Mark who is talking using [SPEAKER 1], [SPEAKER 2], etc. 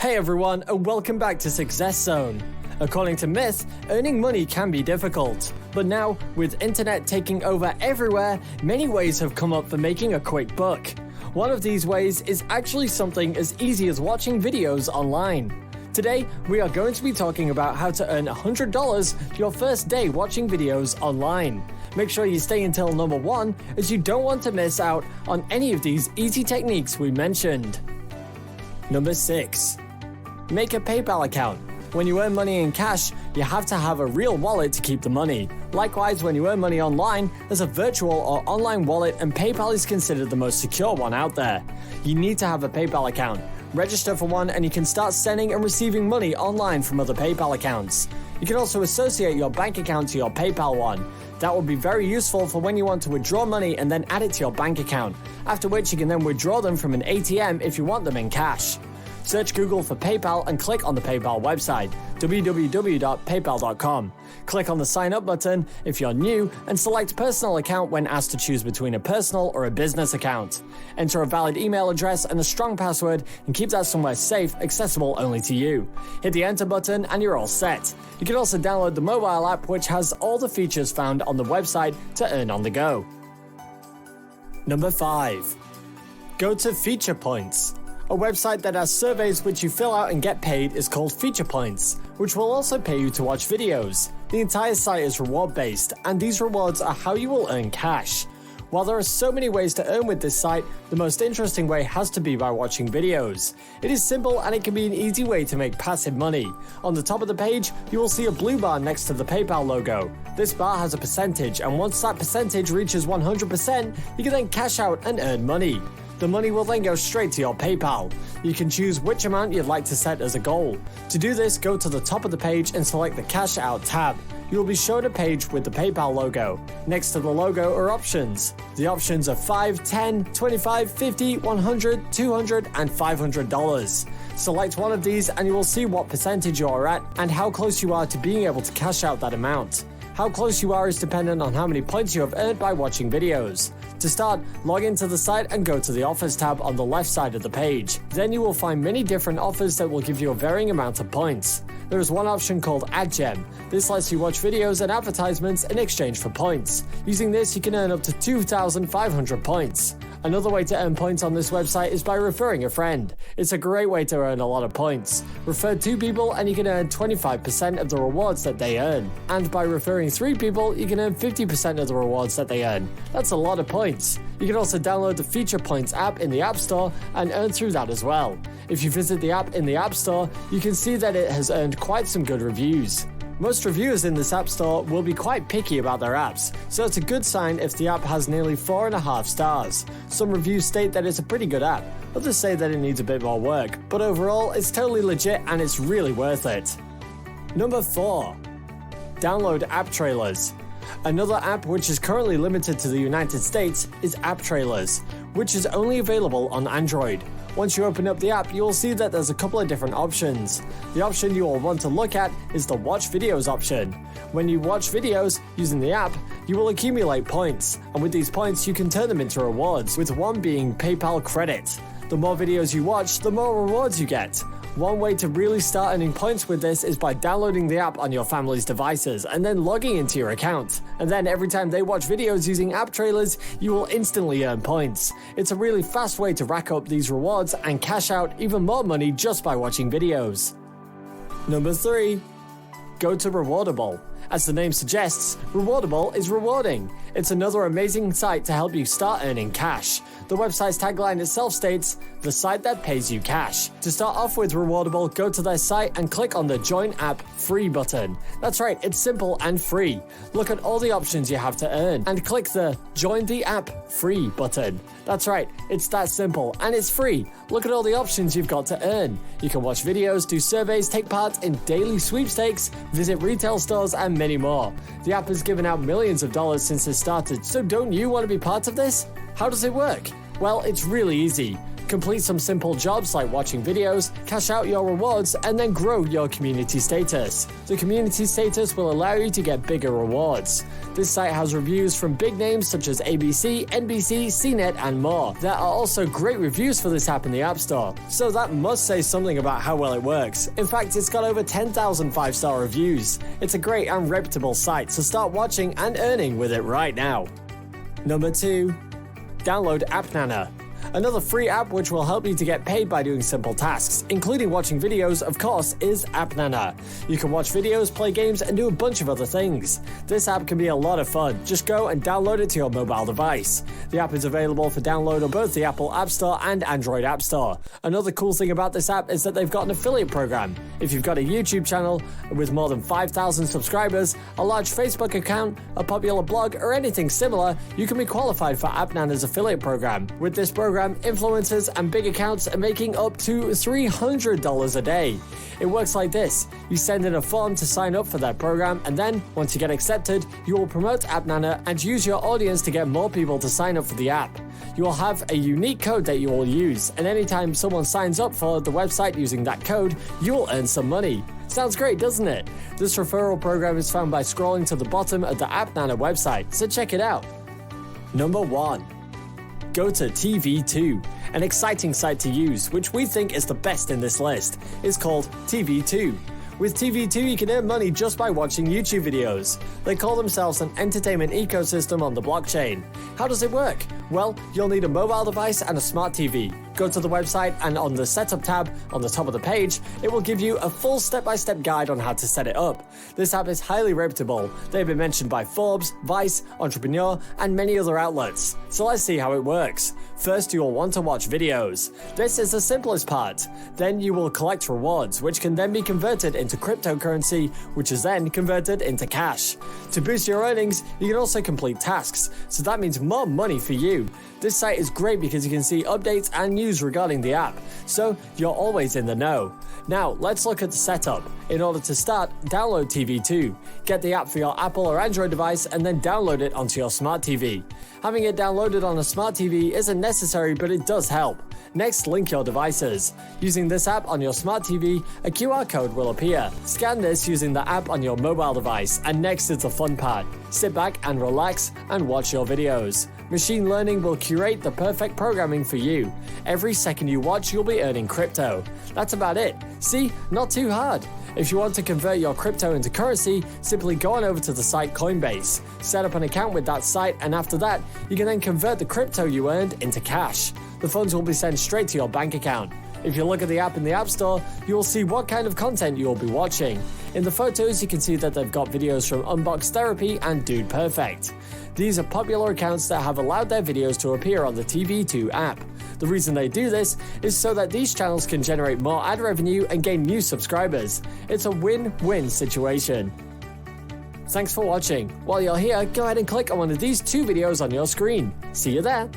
[SPEAKER 1] Hey everyone, and welcome back to Successzone. According to myth, earning money can be difficult. But now, with internet taking over everywhere, many ways have come up for making a quick buck. One of these ways is actually something as easy as watching videos online. Today, we are going to be talking about how to earn $100 your first day watching videos online. Make sure you stay until number 1, as you don't want to miss out on any of these easy techniques we mentioned. Number 6. Make a PayPal account. When you earn money in cash, you have to have a real wallet to keep the money. Likewise, when you earn money online, there's a virtual or online wallet, and PayPal is considered the most secure one out there. You need to have a PayPal account. Register for one and you can start sending and receiving money online from other PayPal accounts. You can also associate your bank account to your PayPal one. That will be very useful for when you want to withdraw money and then add it to your bank account, after which you can then withdraw them from an ATM if you want them in cash. Search Google for PayPal and click on the PayPal website, www.paypal.com. Click on the Sign Up button if you're new and select Personal Account when asked to choose between a personal or a business account. Enter a valid email address and a strong password and keep that somewhere safe, accessible only to you. Hit the Enter button and you're all set. You can also download the mobile app, which has all the features found on the website to earn on the go. Number 5. Go to Feature Points. A website that has surveys which you fill out and get paid is called Feature Points, which will also pay you to watch videos. The entire site is reward-based, and these rewards are how you will earn cash. While there are so many ways to earn with this site, the most interesting way has to be by watching videos. It is simple and it can be an easy way to make passive money. On the top of the page, you will see a blue bar next to the PayPal logo. This bar has a percentage, and once that percentage reaches 100%, you can then cash out and earn money. The money will then go straight to your PayPal. You can choose which amount you'd like to set as a goal. To do this, go to the top of the page and select the Cash Out tab. You will be shown a page with the PayPal logo. Next to the logo are options. The options are $5, $10, $25, $50, $100, $200, and $500. Select one of these and you will see what percentage you are at and how close you are to being able to cash out that amount. How close you are is dependent on how many points you have earned by watching videos. To start, log into the site and go to the Offers tab on the left side of the page. Then you will find many different offers that will give you a varying amount of points. There is one option called Ad Gem. This lets you watch videos and advertisements in exchange for points. Using this, you can earn up to 2,500 points. Another way to earn points on this website is by referring a friend. It's a great way to earn a lot of points. Refer 2 people and you can earn 25% of the rewards that they earn. And by referring 3 people, you can earn 50% of the rewards that they earn. That's a lot of points. You can also download the Feature Points app in the App Store and earn through that as well. If you visit the app in the App Store, you can see that it has earned quite some good reviews. Most reviewers in this app store will be quite picky about their apps, so it's a good sign if the app has nearly 4.5 stars. Some reviews state that it's a pretty good app, others say that it needs a bit more work, but overall it's totally legit and it's really worth it. Number 4. Download app trailers. Another app which is currently limited to the United States is App Trailers, which is only available on Android. Once you open up the app, you will see that there's a couple of different options. The option you will want to look at is the Watch Videos option. When you watch videos using the app, you will accumulate points, and with these points you can turn them into rewards, with one being PayPal credit. The more videos you watch, the more rewards you get. One way to really start earning points with this is by downloading the app on your family's devices and then logging into your account. And then every time they watch videos using app trailers, you will instantly earn points. It's a really fast way to rack up these rewards and cash out even more money just by watching videos. Number 3. Go to Rewardable. As the name suggests, Rewardable is rewarding. It's another amazing site to help you start earning cash. The website's tagline itself states, "The site that pays you cash." To start off with Rewardable, go to their site and click on the Join App Free button. That's right, it's simple and free. Look at all the options you have to earn and click the Join the App Free button. That's right, it's that simple and it's free. Look at all the options you've got to earn. You can watch videos, do surveys, take part in daily sweepstakes, visit retail stores, and many more. The app has given out millions of dollars since it started, so don't you want to be part of this? How does it work? Well, it's really easy. Complete some simple jobs like watching videos, cash out your rewards, and then grow your community status. The community status will allow you to get bigger rewards. This site has reviews from big names such as ABC, NBC, CNET, and more. There are also great reviews for this app in the App Store, so that must say something about how well it works. In fact, it's got over 10,000 5-star reviews. It's a great and reputable site, so start watching and earning with it right now. Number 2. Download AppNana. Another free app which will help you to get paid by doing simple tasks, including watching videos, of course, is AppNana. You can watch videos, play games, and do a bunch of other things. This app can be a lot of fun. Just go and download it to your mobile device. The app is available for download on both the Apple App Store and Android App Store. Another cool thing about this app is that they've got an affiliate program. If you've got a YouTube channel with more than 5,000 subscribers, a large Facebook account, a popular blog, or anything similar, you can be qualified for AppNana's affiliate program. With this program, influencers and big accounts are making up to $300 a day. It works like this. You send in a form to sign up for that program, and then, once you get accepted, you will promote AppNana and use your audience to get more people to sign up for the app. You will have a unique code that you will use, and anytime someone signs up for the website using that code, you will earn some money. Sounds great, doesn't it? This referral program is found by scrolling to the bottom of the AppNana website, so check it out. Number 1. Go to TV2. An exciting site to use, which we think is the best in this list, is called TV2. With TV2, you can earn money just by watching YouTube videos. They call themselves an entertainment ecosystem on the blockchain. How does it work? Well, you'll need a mobile device and a smart TV. Go to the website, and on the Setup tab on the top of the page, it will give you a full step-by-step guide on how to set it up. This app is highly reputable. They've been mentioned by Forbes, Vice, Entrepreneur, and many other outlets. So let's see how it works. First, you will want to watch videos. This is the simplest part. Then you will collect rewards, which can then be converted into cryptocurrency, which is then converted into cash. To boost your earnings, you can also complete tasks, so that means more money for you. This site is great because you can see updates and news regarding the app, so you're always in the know. Now, let's look at the setup. In order to start, download TV2. Get the app for your Apple or Android device and then download it onto your smart TV. Having it downloaded on a smart TV isn't necessary, but it does help. Next, link your devices. Using this app on your smart TV, a QR code will appear. Scan this using the app on your mobile device, and next is the fun part. Sit back and relax and watch your videos. Machine learning will curate the perfect programming for you. Every second you watch, you'll be earning crypto. That's about it. See? Not too hard. If you want to convert your crypto into currency, simply go on over to the site Coinbase. Set up an account with that site, and after that, you can then convert the crypto you earned into cash. The funds will be sent straight to your bank account. If you look at the app in the App Store, you will see what kind of content you will be watching. In the photos, you can see that they've got videos from Unbox Therapy and Dude Perfect. These are popular accounts that have allowed their videos to appear on the TV2 app. The reason they do this is so that these channels can generate more ad revenue and gain new subscribers. It's a win-win situation. Thanks for watching. While you're here, go ahead and click on one of these 2 videos on your screen. See you there.